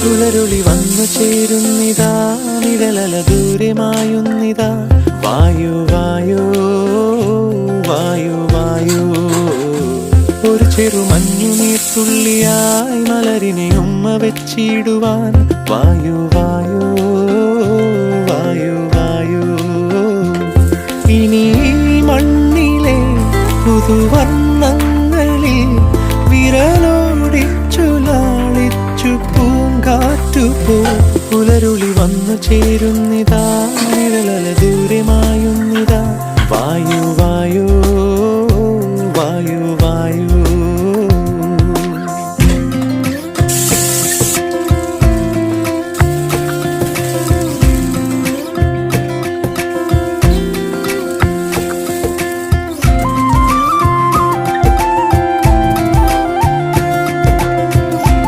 പുലരുളി വന്നു ചേരുന്നിതാ നിഴലല ദൂരമായുന്നിതാ വായു വായു വായു വായു ഒരു ചെറുമഞ്ഞുനീർത്തുള്ളിയായി മലരിനെ ഉമ്മ വെച്ചിടുവാൻ വായു വായു വായു വായു ഇനി മണ്ണിലെ പുതുവർണ്ണങ്ങളിൽ വിരലോടിച്ചു ലാളിച്ചു പൂങ്കാറ്റുപോ പുലരുളി വന്നു ചേരുന്നിതാ നിഴലല